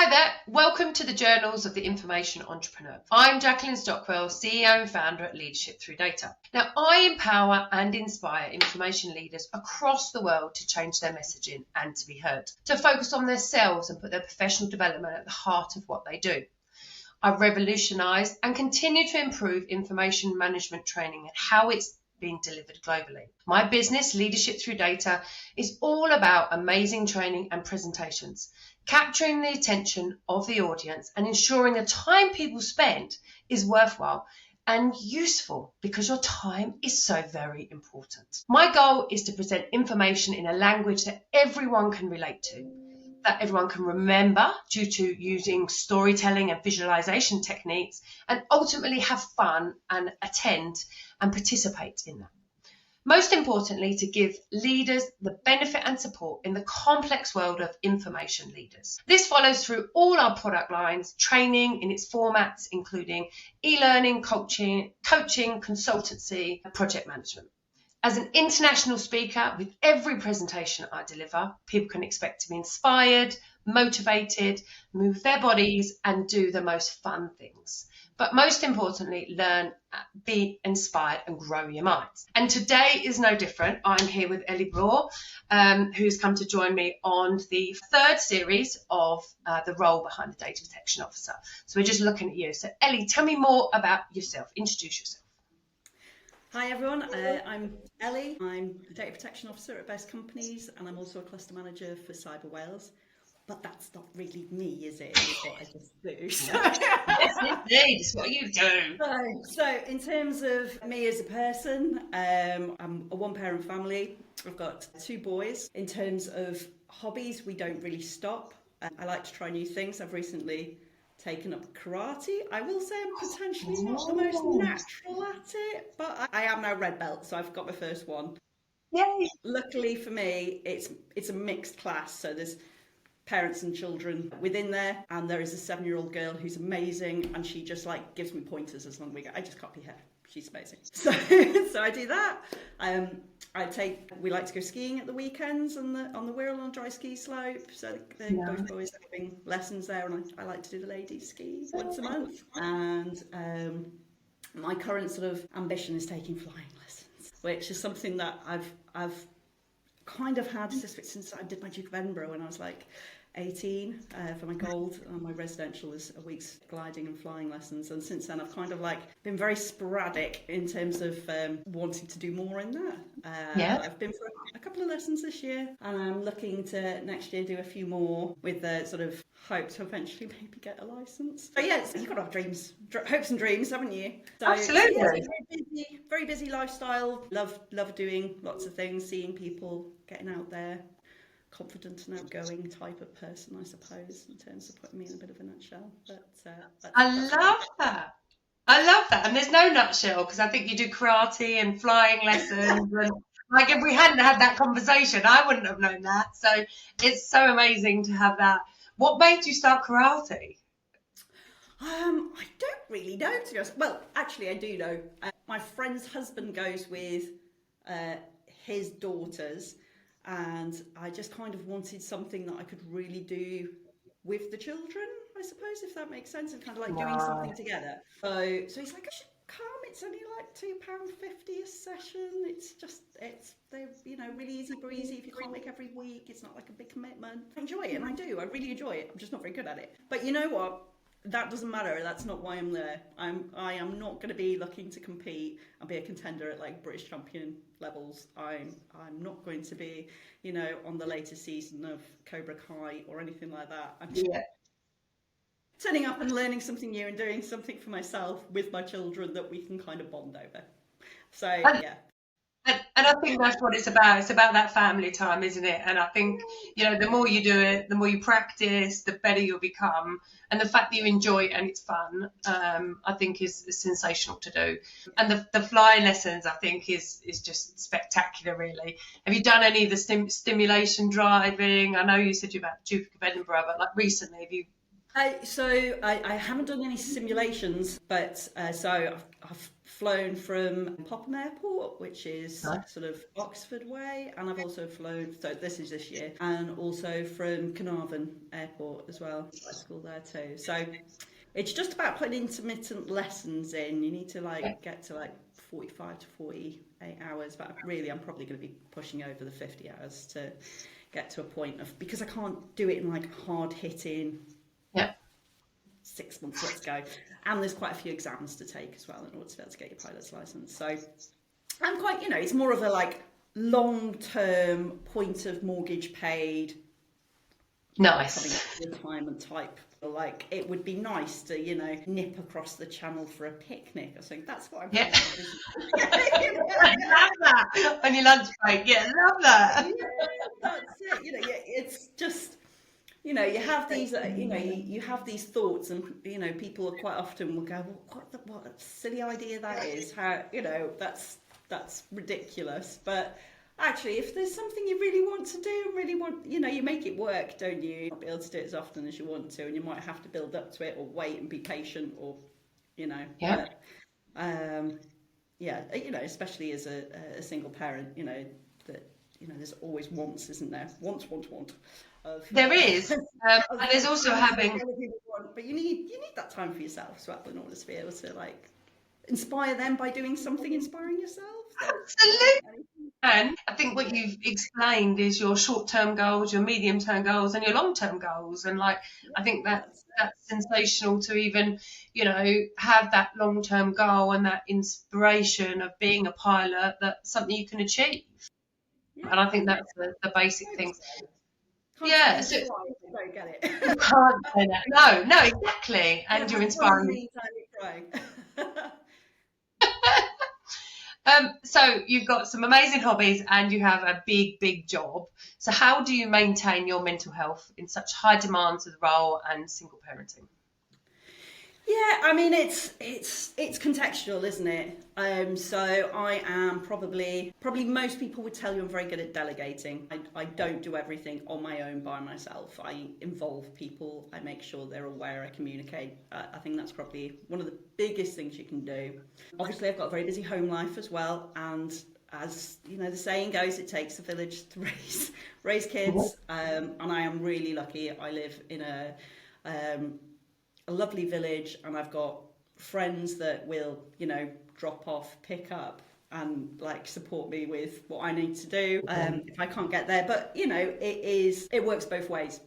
Hi there, welcome to the Journals of the Information Entrepreneur. I'm Jacqueline Stockwell, CEO and founder at Leadership Through Data. Now, I empower and inspire information leaders across the world to change their messaging and to be heard, to focus on themselves and put their professional development at the heart of what they do. I've revolutionised and continue to improve information management training and how it's being delivered globally. My business, Leadership Through Data, is all about amazing training and presentations, capturing the attention of the audience and ensuring the time people spend is worthwhile and useful, because your time is so very important. My goal is to present information in a language that everyone can relate to, that everyone can remember due to using storytelling and visualization techniques, and ultimately have fun and attend and participate in that. Most importantly, to give leaders the benefit and support in the complex world of information leaders. This follows through all our product lines, training in its formats, including e-learning, coaching, consultancy, and project management. As an international speaker, with every presentation I deliver, people can expect to be inspired, motivated, move their bodies, and do the most fun things. But most importantly, learn, be inspired, and grow your minds. And today is no different. I'm here with Ellie Blore, who's come to join me on the third series of the role behind the data protection officer. So we're just looking at you. So Ellie, tell me more about yourself. Introduce yourself. Hi everyone, I'm Ellie. I'm a data protection officer at Best Companies, and I'm also a cluster manager for Cyber Wales. But that's not really me, is it? It's what I just do. So. Yes, indeed, it's what you do. So in terms of me as a person, I'm a one-parent family. I've got 2 boys. In terms of hobbies, we don't really stop. I like to try new things. I've recently taken up karate. I will say I'm potentially not the most natural at it, but I am now red belt, so I've got my first one. Yay! Luckily for me, it's a mixed class, so there's parents and children within there, and there is a 7-year-old girl who's amazing, and she just like gives me pointers as long as we go. I just copy her. She's amazing. So I do that. We like to go skiing at the weekends on the Wirral on dry ski slope. So both boys are having lessons there, and I like to do the ladies ski once a month. And my current sort of ambition is taking flying lessons, which is something that I've kind of had since I did my Duke of Edinburgh when I was like 18 for my gold. My residential is a week's gliding and flying lessons, and since then I've kind of like been very sporadic in terms of wanting to do more in that. I've been for a couple of lessons this year, and I'm looking to next year do a few more with the sort of hope to eventually maybe get a license. But yes, you've got to have dreams, hopes and dreams, haven't you? So, absolutely. Yeah, very busy lifestyle. Love doing lots of things, seeing people, getting out there. Confident and outgoing type of person, I suppose, in terms of putting me in a bit of a nutshell. But I love that. I love that. And there's no nutshell, because I think you do karate and flying lessons. And like, if we hadn't had that conversation, I wouldn't have known that. So it's so amazing to have that. What made you start karate? I don't really know, to be honest. Well, actually, I do know. My friend's husband goes with his daughters, and I just kind of wanted something that I could really do with the children, I suppose, if that makes sense, and kind of like doing something together. So he's like, I should come. It's only like £2.50 a session. They're really easy breezy. If you can't make every week, it's not like a big commitment. I enjoy it, and I do. I really enjoy it. I'm just not very good at it. But you know what? That doesn't matter. That's not why I'm there. I am not going to be looking to compete and be a contender at like British champion levels. I'm not going to be, on the latest season of Cobra Kai or anything like that. I'm just turning up and learning something new and doing something for myself with my children that we can kind of bond over. So yeah. And I think that's what it's about. It's about that family time, isn't it? And I think, the more you do it, the more you practice, the better you'll become. And the fact that you enjoy it and it's fun, I think is sensational to do. And the flying lessons, I think, is just spectacular, really. Have you done any of the stimulation driving? I know you said you're about Duke of Edinburgh, but like recently, have you? So I haven't done any simulations, but so I've flown from Popham Airport, which is Nice. sort of Oxford way, and I've also flown, so this is this year, and also from Carnarvon Airport as well. I school there too. So it's just about putting intermittent lessons in. You need to get to 45 to 48 hours, but really I'm probably going to be pushing over the 50 hours to get to a point of, because I can't do it in hard hitting 6 months, let's go. And there's quite a few exams to take as well in order to be able to get your pilot's license. So I'm quite, it's more of a long-term point of mortgage paid, Nice. retirement type. It would be nice to, nip across the channel for a picnic or something. That's what I'm Yeah. I love that. On your lunch break. Yeah, love that. Yeah, that's it. It's just, you have these, you have these thoughts, and people quite often will go, well, what a silly idea that is. How, that's ridiculous. But actually, if there's something you really want to do, you make it work, don't you? You'll not be able to do it as often as you want to, and you might have to build up to it, or wait and be patient, or, Yeah. But, especially as a single parent, that, there's always wants, isn't there? Want. There is, and there's also having. But you need that time for yourself as well in order to be able to inspire them by doing something inspiring yourself. Absolutely. And I think what you've explained is your short-term goals, your medium-term goals, and your long-term goals. And I think that's sensational to even, have that long-term goal and that inspiration of being a pilot. That's something you can achieve. Yeah. And I think that's the basic things. Can't so don't get it. You can't say that. No, exactly. And you're inspiring me. So you've got some amazing hobbies and you have a big job. So how do you maintain your mental health in such high demands of the role and single parenting? Yeah, I mean it's contextual, isn't it? So I am probably most people would tell you I'm very good at delegating. I don't do everything on my own by myself. I involve people. I make sure they're aware. I communicate. I think that's probably one of the biggest things you can do. Obviously, I've got a very busy home life as well, and as the saying goes, it takes a village to raise kids. And I am really lucky. I live in a lovely village, and I've got friends that will, drop off, pick up, and support me with what I need to do if I can't get there. But it works both ways.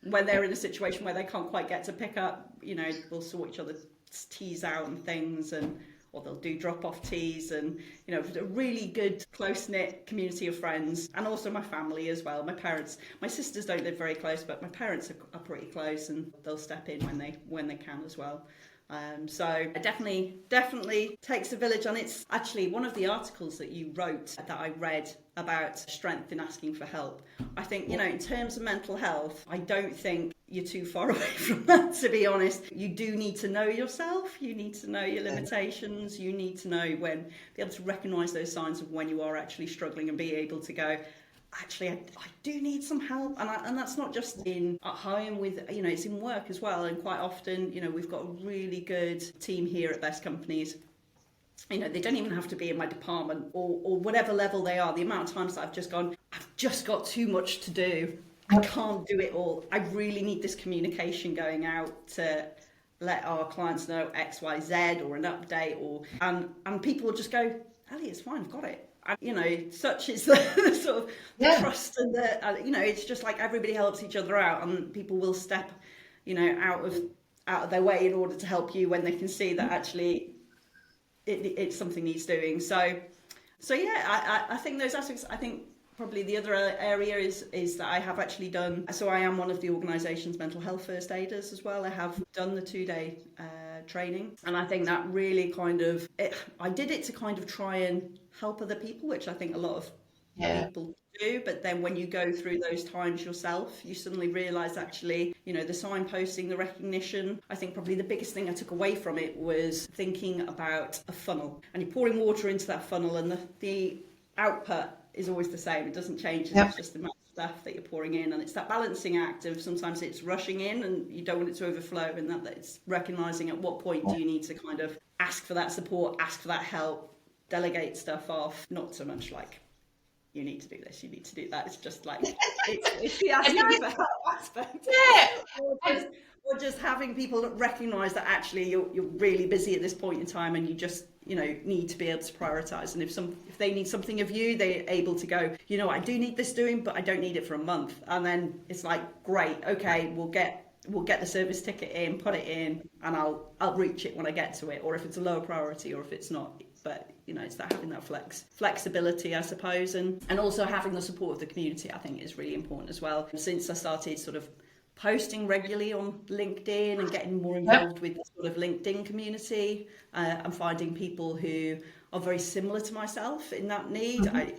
When they're in a situation where they can't quite get to pick up, we'll sort each other's teas out and things, or they'll do drop-off teas, and a really good close-knit community of friends, and also my family as well. My sisters don't live very close, but my parents are pretty close, and they'll step in when they can as well. So it definitely takes a village, and it's actually one of the articles that you wrote that I read about strength in asking for help. I think, in terms of mental health, I don't think you're too far away from that, to be honest. You do need to know yourself. You need to know your limitations. You need to know be able to recognise those signs of when you are actually struggling, and be able to go, actually, I do need some help. And that's not just at home with, it's in work as well. And quite often, we've got a really good team here at Best Companies. They don't even have to be in my department or whatever level they are. The amount of times that I've just gone, I've just got too much to do. I can't do it all. I really need this communication going out to let our clients know X, Y, Z, or an update, and people will just go, Ellie, it's fine, I've got it. And, such is the sort of trust, and it's just everybody helps each other out, and people will step, out of their way in order to help you when they can see that actually it's something needs doing. So yeah, I think those aspects. I think probably the other area is that I have actually done. So I am one of the organisation's mental health first aiders as well. I have done the 2-day training, and I think that really I did it to kind of try and help other people, which I think a lot of people do. But then when you go through those times yourself, you suddenly realise actually, the signposting, the recognition. I think probably the biggest thing I took away from it was thinking about a funnel, and you're pouring water into that funnel, and the output is always the same. It doesn't change. It's just the amount of stuff that you're pouring in, and it's that balancing act of sometimes it's rushing in and you don't want it to overflow, and that it's recognising at what point do you need to kind of ask for that support, ask for that help, delegate stuff off. Not so much like, you need to do this, you need to do that. It's just like, it's the asking for help aspect. Yeah. Or just having people recognise that actually you're really busy at this point in time, and you just, need to be able to prioritise. And if they need something of you, they're able to go, I do need this doing, but I don't need it for a month. And then it's like, great, okay, we'll get the service ticket in, put it in, and I'll reach it when I get to it, or if it's a lower priority, or if it's not. But it's that having that flexibility, I suppose, and also having the support of the community, I think, is really important as well. Since I started sort of posting regularly on LinkedIn and getting more involved with the sort of LinkedIn community, I'm finding people who are very similar to myself in that need. I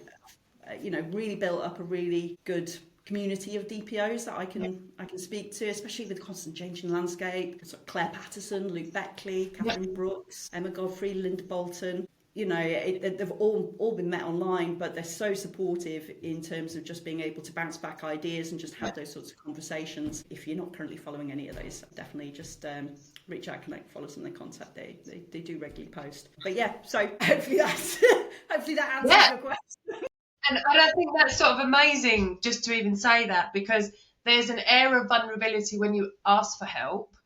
really built up a really good community of DPOs that I can speak to, especially with the constant changing landscape. So Claire Patterson, Luke Beckley, Catherine Brooks, Emma Godfrey, Linda Bolton. They've all been met online, but they're so supportive in terms of just being able to bounce back ideas and just have those sorts of conversations. If you're not currently following any of those, definitely just reach out, connect, follow some of the content they do regularly post. But yeah, so hopefully that answers your question. And I think that's sort of amazing just to even say that, because there's an air of vulnerability when you ask for help,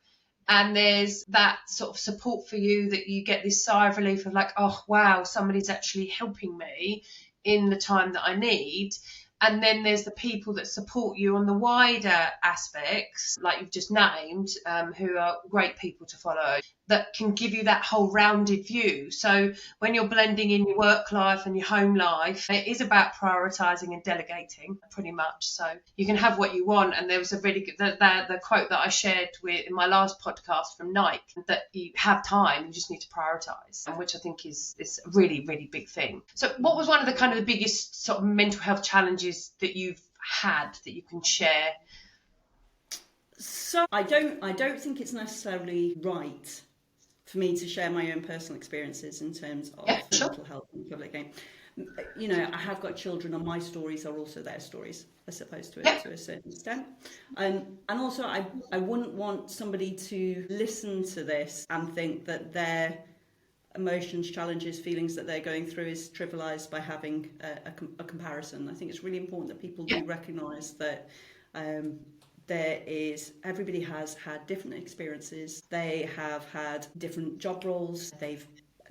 and there's that sort of support for you, that you get this sigh of relief of like, oh, wow, somebody's actually helping me in the time that I need. And then there's the people that support you on the wider aspects, like you've just named, who are great people to follow, that can give you that whole rounded view. So when you're blending in your work life and your home life, it is about prioritising and delegating, pretty much. So you can have what you want. And there was a really good, the quote that I shared in my last podcast from Nike, that you have time, you just need to prioritise, and which I think is a really, really big thing. So what was one of the kind of the biggest sort of mental health challenges that you've had that you can share? So I don't think it's necessarily right for me to share my own personal experiences in terms of mental health in the public game. I have got children, and my stories are also their stories, I suppose, to a certain extent. And also I wouldn't want somebody to listen to this and think that their emotions, challenges, feelings that they're going through is trivialized by having a comparison. I think it's really important that people do recognise that everybody has had different experiences. They have had different job roles. They've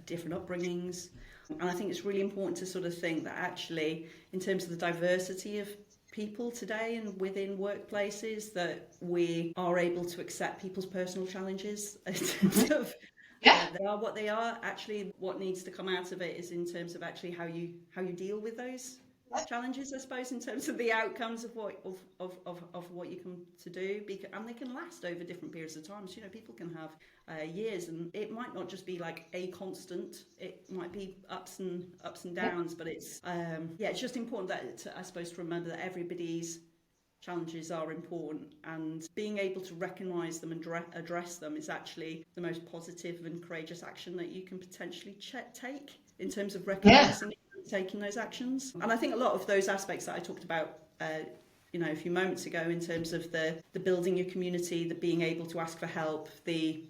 different upbringings. And I think it's really important to sort of think that actually, in terms of the diversity of people today and within workplaces, that we are able to accept people's personal challenges in terms of they are what they are. Actually, what needs to come out of it is in terms of actually how you deal with those challenges, I suppose, in terms of the outcomes of what you come to do, and they can last over different periods of time. So, people can have years, and it might not just be like a constant. It might be ups and downs, but it's it's just important that I suppose to remember that everybody's challenges are important, and being able to recognise them and address them is actually the most positive and courageous action that you can potentially take in terms of recognising it and taking those actions. And I think a lot of those aspects that I talked about a few moments ago, in terms of the building your community, the being able to ask for help, the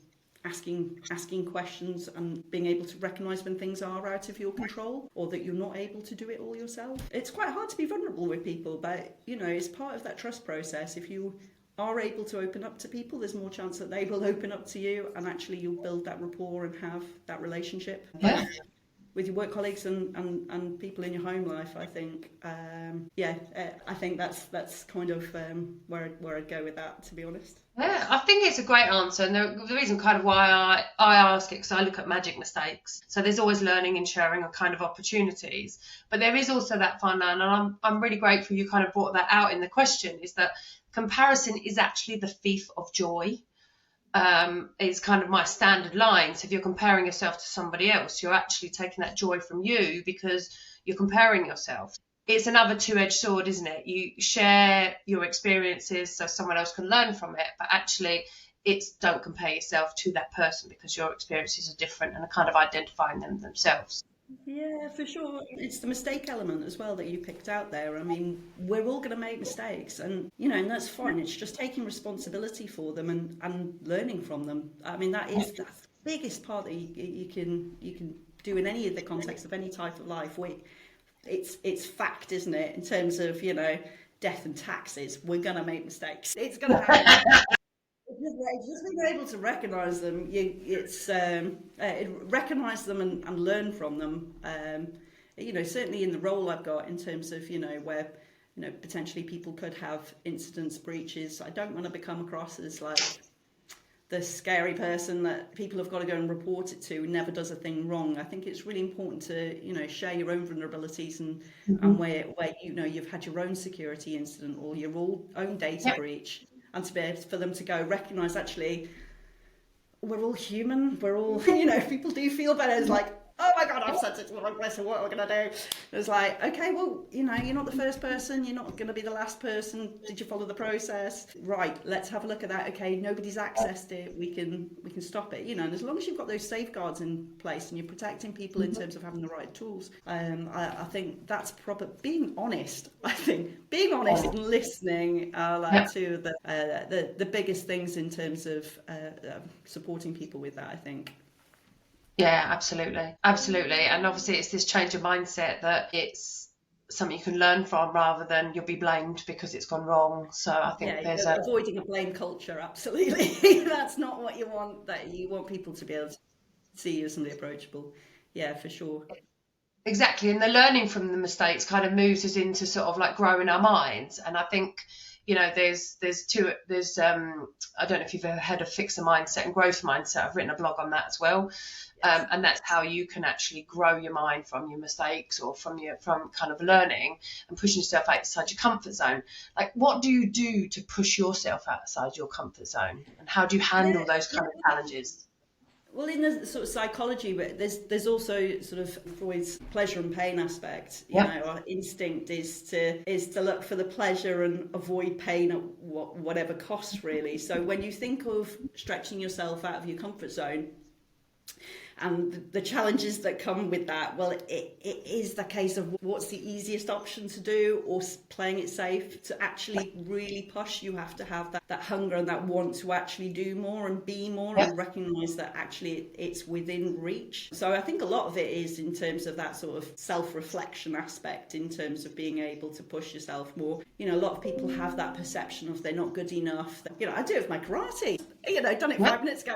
asking questions, and being able to recognise when things are out of your control or that you're not able to do it all yourself. It's quite hard to be vulnerable with people, but it's part of that trust process. If you are able to open up to people, there's more chance that they will open up to you, and actually you'll build that rapport and have that relationship with your work colleagues and people in your home life. I think I think that's kind of where I'd go with that, to be honest. Yeah, I think it's a great answer, and the reason kind of why I ask it, because I look at magic mistakes. So there's always learning and sharing and kind of opportunities, but there is also that fun line, and I'm really grateful you kind of brought that out in the question, is that comparison is actually the thief of joy. Is kind of my standard line. So if you're comparing yourself to somebody else, you're actually taking that joy from you because you're comparing yourself. It's another two-edged sword, isn't it? You share your experiences so someone else can learn from it, but actually don't compare yourself to that person, because your experiences are different and are kind of identifying them themselves. Yeah, for sure. It's the mistake element as well that you picked out there. I mean, we're all going to make mistakes, and and that's fine. It's just taking responsibility for them and learning from them. I mean, biggest part that you can do in any of the context of any type of life. It's fact, isn't it? In terms of, death and taxes, we're gonna make mistakes. It's gonna happen. It's just being able to recognise them. Recognise them and learn from them. Certainly in the role I've got, in terms of where potentially people could have incidents, breaches. I don't want to become across as like the scary person that people have got to go and report it to, who never does a thing wrong. I think it's really important to share your own vulnerabilities and where you've had your own security incident or your own data breach, and to be able for them to go recognise, actually, we're all human. We're all people do feel better. It's like, oh my God, I've sent it to the wrong place, what are we going to do? It's like, okay, well, you're not the first person, you're not going to be the last person. Did you follow the process? Right, let's have a look at that. Okay, nobody's accessed it, we can stop it. And as long as you've got those safeguards in place and you're protecting people in terms of having the right tools, I think that's proper. Being honest, and listening are two of the biggest things in terms of supporting people with that, I think. Yeah, absolutely. And obviously it's this change of mindset that it's something you can learn from, rather than you'll be blamed because it's gone wrong. So I think there's avoiding a blame culture. Absolutely. That's not what you want. That you want people to be able to see you as somebody approachable. Yeah, for sure. Exactly. And the learning from the mistakes kind of moves us into sort of like growing our minds. And I think, there's I don't know if you've ever heard of fixer mindset and growth mindset. I've written a blog on that as well. And that's how you can actually grow your mind from your mistakes, or from kind of learning and pushing yourself outside your comfort zone. Like, what do you do to push yourself outside your comfort zone, and how do you handle those kind of challenges? Well, in the sort of psychology, but there's also sort of Freud's pleasure and pain aspect. Our instinct is to look for the pleasure and avoid pain at whatever cost, really. So when you think of stretching yourself out of your comfort zone, and the challenges that come with that, well, it is the case of what's the easiest option to do, or playing it safe. To actually really push, you have to have that hunger and that want to actually do more and be more, and recognise that actually it's within reach. So I think a lot of it is in terms of that sort of self-reflection aspect, in terms of being able to push yourself more. A lot of people have that perception of they're not good enough. I do it with my karate. Done it 5 minutes ago.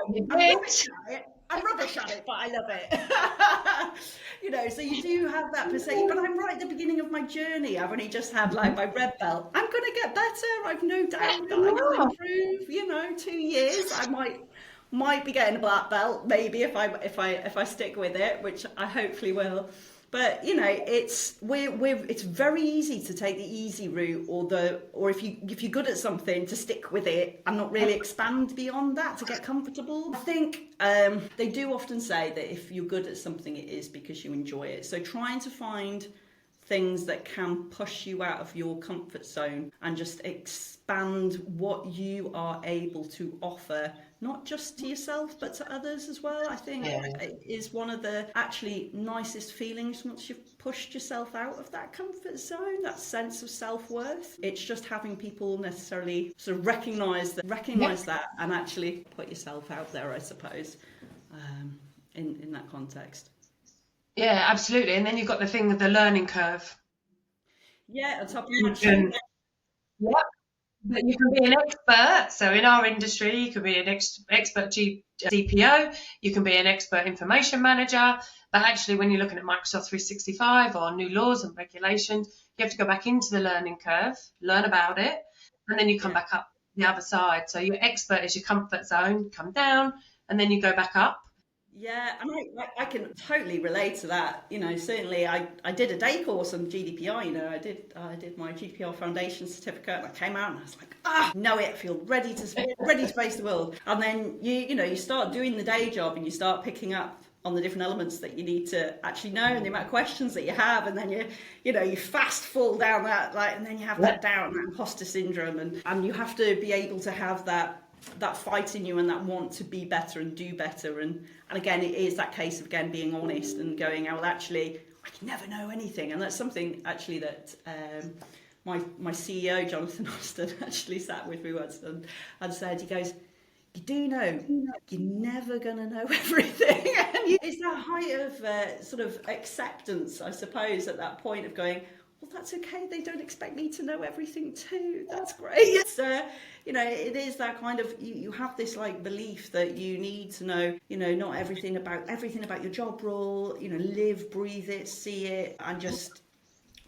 I'm rubbish at it, but I love it. So you do have that perception. But I'm right at the beginning of my journey. I've only just had like my red belt. I'm going to get better. I've no doubt that I'm going to improve. 2 years, I might be getting a black belt, maybe if I stick with it, which I hopefully will. But it's very easy to take the easy route, or if you're good at something, to stick with it and not really expand beyond that to get comfortable. I think they do often say that if you're good at something, it is because you enjoy it. So trying to find things that can push you out of your comfort zone and just expand what you are able to offer, not just to yourself but to others as well, I think is one of the actually nicest feelings once you've pushed yourself out of that comfort zone, that sense of self-worth. It's just having people necessarily sort of recognise that and actually put yourself out there, I suppose, in that context. Yeah, absolutely. And then you've got the thing with the learning curve. Yeah, on top of you can be an expert. So in our industry, you could be an expert DPO, you can be an expert information manager. But actually, when you're looking at Microsoft 365 or new laws and regulations, you have to go back into the learning curve, learn about it, and then you come back up the other side. So your expert is your comfort zone, come down, and then you go back up. Yeah, and I can totally relate to that. Certainly I did a day course on GDPR. I did my GDPR Foundation certificate, and I came out and I was like, know it, I feel ready to face the world. And then you start doing the day job, and you start picking up on the different elements that you need to actually know, and the amount of questions that you have, and then you fast fall down that, and then you have that doubt and that imposter syndrome, and you have to be able to have that fight in you and that want to be better and do better, and again, it is that case of again being honest and going, well, actually I can never know anything. And that's something actually that my CEO Jonathan Austin actually sat with me once and said, he goes, you do know you're never going to know everything. It's that height of sort of acceptance, I suppose, at that point of going, well, that's okay. They don't expect me to know everything too. That's great. It's, it is that kind of, you have this like belief that you need to know, not everything about your job role, live, breathe it, see it, and just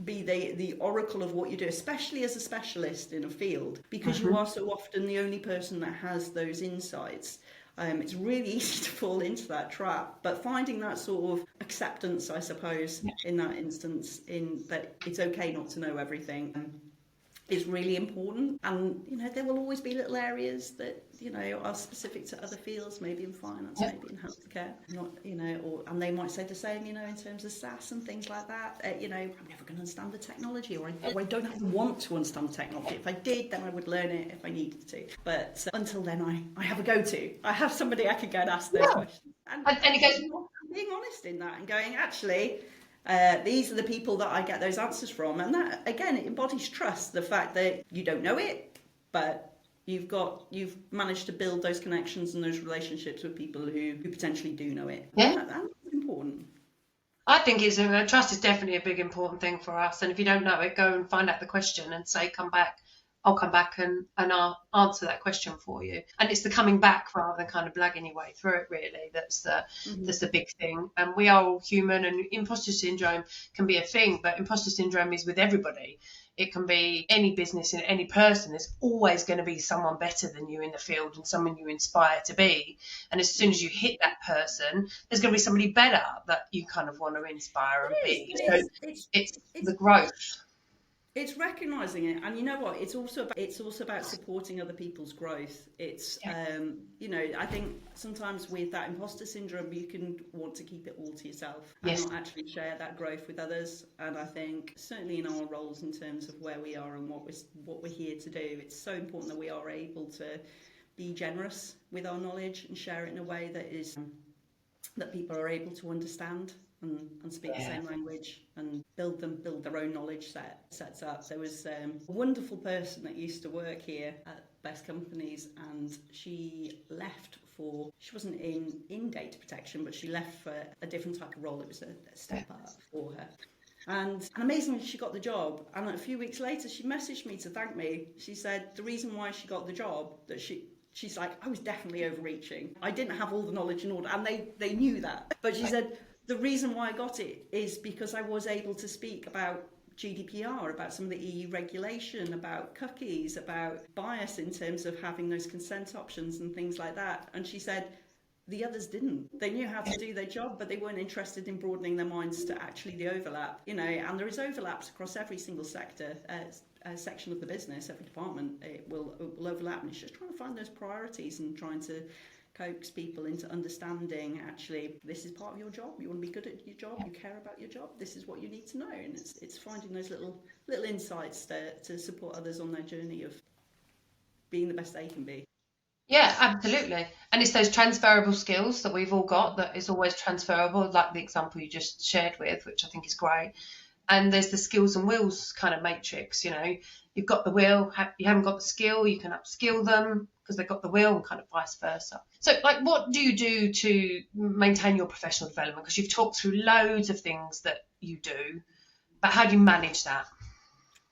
be the oracle of what you do, especially as a specialist in a field, because you are so often the only person that has those insights. It's really easy to fall into that trap, but finding that sort of acceptance, I suppose, in that instance, in that it's okay not to know everything, is really important. And there will always be little areas that are specific to other fields, maybe in finance, maybe in healthcare, not and they might say the same, in terms of SaaS and things like that. I'm never going to understand the technology, or I don't have to want to understand the technology. If I did, then I would learn it if I needed to. But until then, I have a go-to. I have somebody I could go and ask those questions. And it goes, being honest in that and going, actually, these are the people that I get those answers from. And that, again, it embodies trust, the fact that you don't know it, but you've managed to build those connections and those relationships with people who potentially do know it. Yeah. That's important. I think trust is definitely a big important thing for us. And if you don't know it, go and find out the question and say, come back. I'll come back and I'll answer that question for you. And it's the coming back rather than kind of blagging your way through it, really. That's the big thing. And we are all human, and imposter syndrome can be a thing, but imposter syndrome is with everybody. It can be any business and any person. There's always going to be someone better than you in the field and someone you inspire to be. And as soon as you hit that person, there's going to be somebody better that you kind of want to inspire and be. So it's the growth. It's recognizing it, and you know what? It's also about supporting other people's growth. It's I think sometimes with that imposter syndrome, you can want to keep it all to yourself and not actually share that growth with others. And I think certainly in our roles, in terms of where we are and what we're here to do, it's so important that we are able to be generous with our knowledge and share it in a way that is that people are able to understand. And speak the same language and build their own knowledge sets up. There was a wonderful person that used to work here at Best Companies, and she wasn't in data protection, but she left for a different type of role. It was a step up for her. And amazingly, she got the job. And a few weeks later, she messaged me to thank me. She said the reason why she got the job, that she's like, I was definitely overreaching. I didn't have all the knowledge in order, and they knew that. But she said, the reason why I got it is because I was able to speak about GDPR, about some of the EU regulation, about cookies, about bias in terms of having those consent options and things like that. And she said the others didn't. They knew how to do their job, but they weren't interested in broadening their minds to actually the overlap. And there is overlaps across every single sector. Section of the business, every department, it will overlap, and it's just trying to find those priorities and trying to coax people into understanding, actually, this is part of your job. You want to be good at your job, you care about your job, this is what you need to know. And it's finding those little insights to support others on their journey of being the best they can be. Yeah, absolutely. And it's those transferable skills that we've all got that is always transferable, like the example you just shared with, which I think is great. And there's the skills and wills kind of matrix. You've got the will, you haven't got the skill, you can upskill them because they've got the will, and kind of vice versa. So, what do you do to maintain your professional development? Because you've talked through loads of things that you do, but how do you manage that?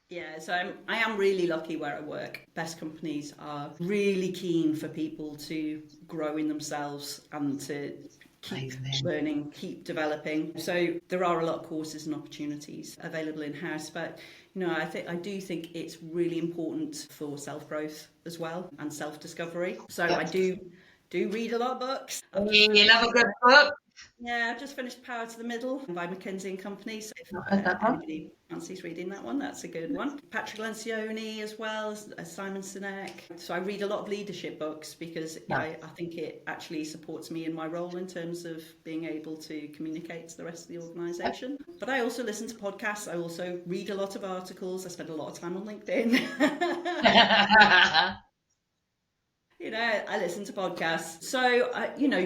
Yeah, so I am really lucky where I work. Best Companies are really keen for people to grow in themselves and to keep learning, keep developing. So there are a lot of courses and opportunities available in-house, but I do think it's really important for self-growth as well and self-discovery. So I do read a lot of books. You love a good book. Yeah, I've just finished Power to the Middle by McKinsey & Company. So if anybody fancies reading that one, that's a good one. Patrick Lencioni as well, as Simon Sinek. So I read a lot of leadership books because I think it actually supports me in my role in terms of being able to communicate to the rest of the organisation. But I also listen to podcasts. I also read a lot of articles. I spend a lot of time on LinkedIn. I listen to podcasts. So,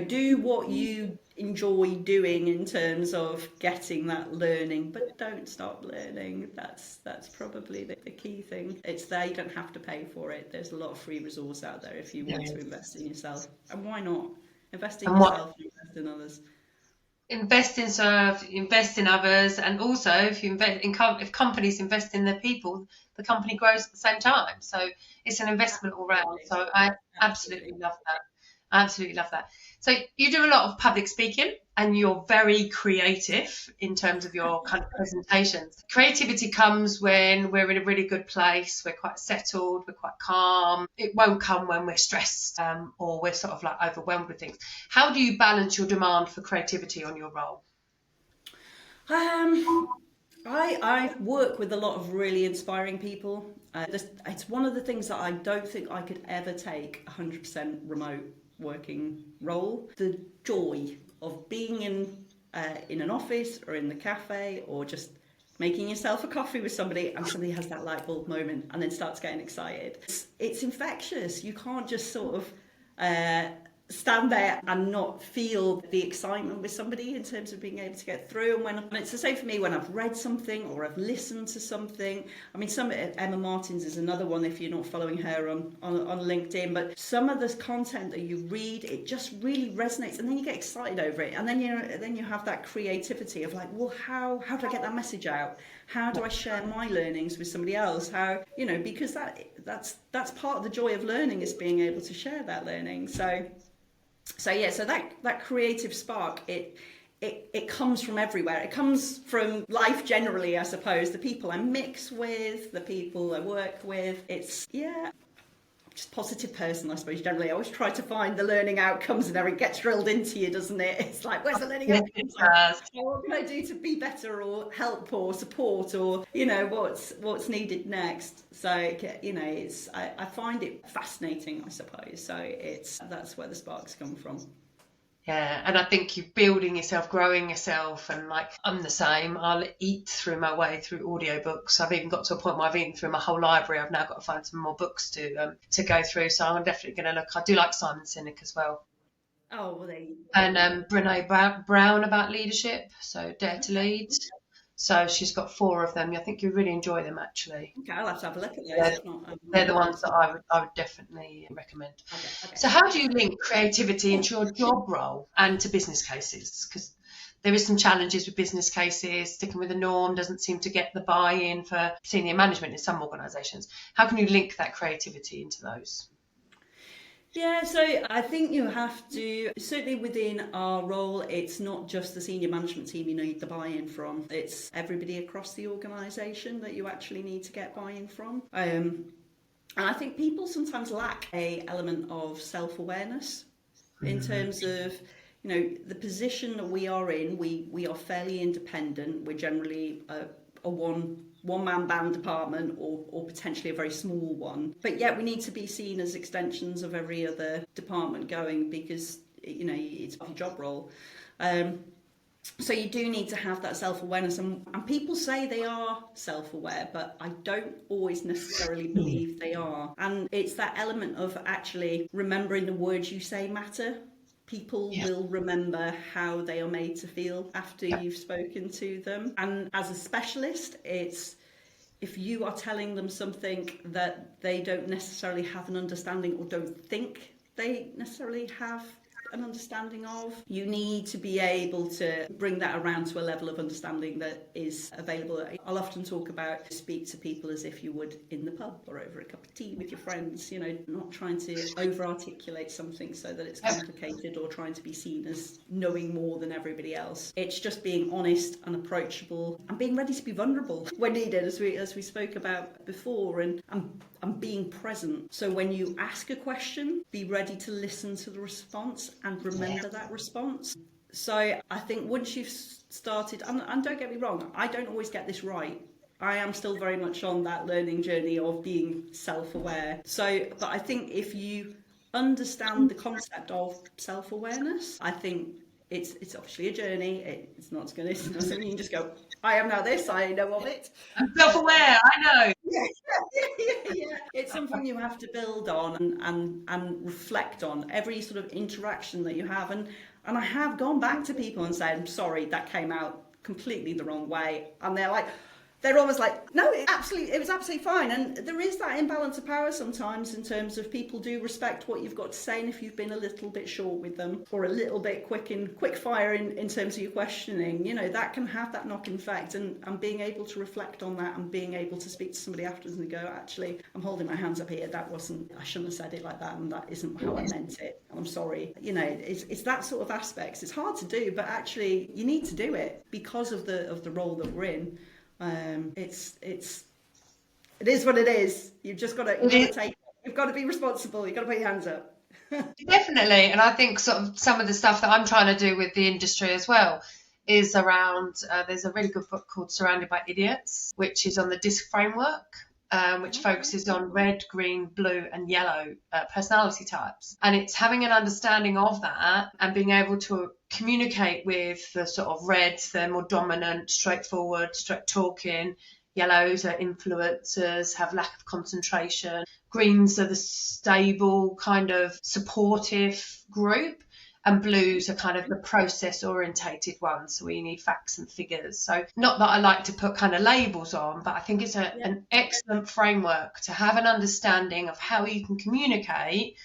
do what you enjoy doing in terms of getting that learning, but don't stop learning. That's probably the key thing. It's there, you don't have to pay for it. There's a lot of free resource out there if you want to invest in yourself. And why not? Invest in yourself and invest in others. Invest in serve, invest in others, and also if you invest in if companies invest in their people, the company grows at the same time. So it's an investment all round. So I absolutely love that. Absolutely love that. So you do a lot of public speaking and you're very creative in terms of your kind of presentations. Creativity comes when we're in a really good place, we're quite settled, we're quite calm. It won't come when we're stressed or we're sort of like overwhelmed with things. How do you balance your demand for creativity on your role? I work with a lot of really inspiring people. It's one of the things that I don't think I could ever take 100% remote working role. The joy of being in an office or in the cafe or just making yourself a coffee with somebody and somebody has that light bulb moment and then starts getting excited. It's infectious. You can't just sort of stand there and not feel the excitement with somebody in terms of being able to get through. And it's the same for me when I've read something or I've listened to something. I mean, Emma Martins is another one if you're not following her on LinkedIn, but some of this content that you read, it just really resonates and then you get excited over it. And then you have that creativity of like, well, how do I get that message out? How do I share my learnings with somebody else? How, because that's part of the joy of learning is being able to share that learning. So that creative spark, it comes from everywhere. It comes from life generally, I suppose. The people I mix with, the people I work with. I'm just a positive person, I suppose, generally. I always try to find the learning outcomes and everything gets drilled into you, doesn't it? It's like, where's the learning outcomes? What can I do to be better or help or support or, what's needed next? So, I find it fascinating, I suppose. So that's where the sparks come from. Yeah, and I think you're building yourself, growing yourself, and like I'm the same. I'll eat through my way through audiobooks. I've even got to a point where I've eaten through my whole library. I've now got to find some more books to go through. So I'm definitely going to look. I do like Simon Sinek as well. Oh, well, there you go. And Brené Brown about leadership. So Dare to Lead. So she's got 4 of them. I think you'd really enjoy them, actually. Okay, I'll have to have a look at those. They're the ones that I would definitely recommend. Okay. So how do you link creativity into your job role and to business cases? Because there is some challenges with business cases. Sticking with the norm doesn't seem to get the buy-in for senior management in some organisations. How can you link that creativity into those? Yeah, so I think you have to, certainly within our role, it's not just the senior management team you need the buy-in from. It's everybody across the organisation that you actually need to get buy-in from. And I think people sometimes lack an element of self-awareness in terms of, the position that we are in. We are fairly independent. We're generally a one-man band department or potentially a very small one. But yet we need to be seen as extensions of every other department going because, it's a job role. So you do need to have that self-awareness. And people say they are self-aware, but I don't always necessarily believe they are. And it's that element of actually remembering the words you say matter. People will remember how they are made to feel after you've spoken to them. And as a specialist, it's if you are telling them something that they don't necessarily have an understanding or don't think they necessarily have an understanding of, you need to be able to bring that around to a level of understanding that is available. I'll often talk about speak to people as if you would in the pub or over a cup of tea with your friends, not trying to over-articulate something so that it's complicated or trying to be seen as knowing more than everybody else. It's just being honest and approachable and being ready to be vulnerable when needed, as we spoke about before, and being present. So when you ask a question, be ready to listen to the response and remember that response. So I think once you've started, and don't get me wrong, I don't always get this right. I am still very much on that learning journey of being self-aware. But I think if you understand the concept of self-awareness, I think it's obviously a journey. It's not something you can just go, I am now this, I know of it. I'm self-aware, I know. Yeah. It's something you have to build on and reflect on every sort of interaction that you have. And I have gone back to people and said, I'm sorry, that came out completely the wrong way. And they're almost like, no, it was absolutely fine. And there is that imbalance of power sometimes in terms of people do respect what you've got to say, and if you've been a little bit short with them or a little bit quick fire in terms of your questioning, that can have that knock-on effect. And being able to reflect on that and being able to speak to somebody afterwards and go, actually, I'm holding my hands up here. I shouldn't have said it like that, and that isn't how I meant it. And I'm sorry. It's that sort of aspects. It's hard to do, but actually you need to do it because of the role that we're in. It is what it is. You've just got to take it. You've got to be responsible. You've got to put your hands up. Definitely. And I think sort of some of the stuff that I'm trying to do with the industry as well is around, there's a really good book called Surrounded by Idiots, which is on the DISC framework, which focuses on red, green, blue and yellow personality types. And it's having an understanding of that and being able to communicate with the sort of reds, they're more dominant, straightforward, straight talking. Yellows are influencers, have lack of concentration. Greens are the stable, kind of supportive group. And blues are kind of the process orientated ones, so we need facts and figures. So not that I like to put kind of labels on, but I think it's an excellent framework to have an understanding of how you can communicate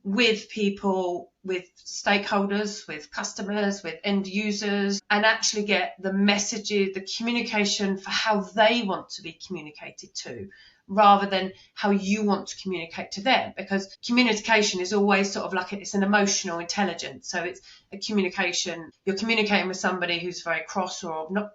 with people, with stakeholders, with customers, with end users, and actually get the messages, the communication for how they want to be communicated to, rather than how you want to communicate to them. Because communication is always sort of like it's an emotional intelligence. So it's a communication. You're communicating with somebody who's very cross or not,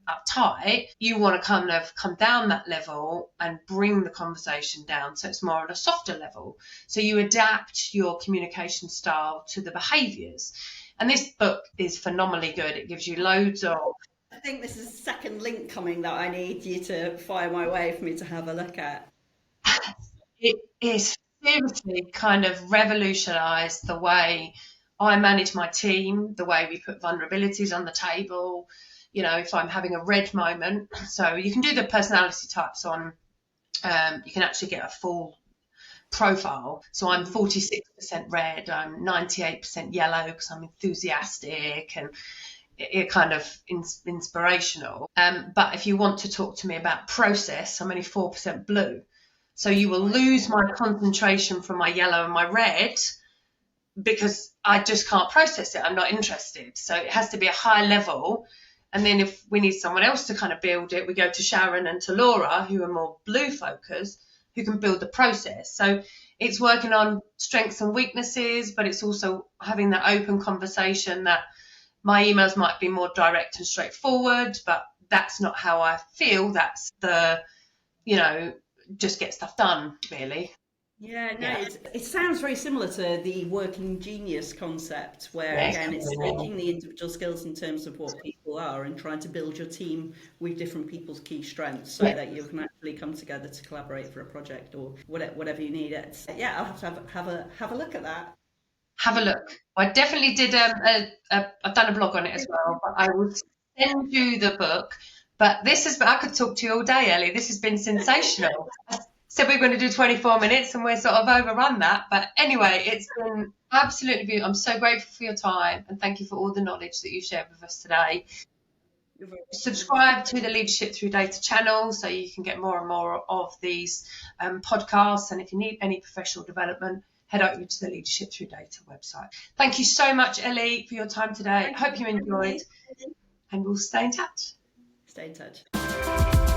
uptight. You want to kind of come down that level and bring the conversation down so it's more on a softer level. So you adapt your communication style to the behaviours. And this book is phenomenally good. It gives you loads of... I think this is a second link coming that I need you to fire my way for me to have a look at. It is seriously kind of revolutionised the way I manage my team, the way we put vulnerabilities on the table. If I'm having a red moment, so you can do the personality types on, you can actually get a full profile. So I'm 46% red, I'm 98% yellow because I'm enthusiastic and kind of inspirational. But if you want to talk to me about process, I'm only 4% blue. So you will lose my concentration from my yellow and my red because I just can't process it. I'm not interested. So it has to be a high level. And then if we need someone else to kind of build it, we go to Sharon and to Laura, who are more blue focused, who can build the process. So it's working on strengths and weaknesses, but it's also having that open conversation that my emails might be more direct and straightforward, but that's not how I feel. That's the, just get stuff done, really. It sounds very similar to the working genius concept, where again it's taking the individual skills in terms of what people are and trying to build your team with different people's key strengths so that you can actually come together to collaborate for a project or whatever you need. I'll have to have a look at that. Have a look. I definitely did. I've done a blog on it as well, but I will send you the book. But I could talk to you all day, Ellie. This has been sensational. Said we were going to do 24 minutes and we're sort of overrun that. But anyway, it's been absolutely beautiful. I'm so grateful for your time and thank you for all the knowledge that you shared with us today. Subscribe to the Leadership Through Data channel so you can get more and more of these podcasts. And if you need any professional development, head over to the Leadership Through Data website. Thank you so much, Ellie, for your time today. I hope you enjoyed and we'll stay in touch. Stay in touch.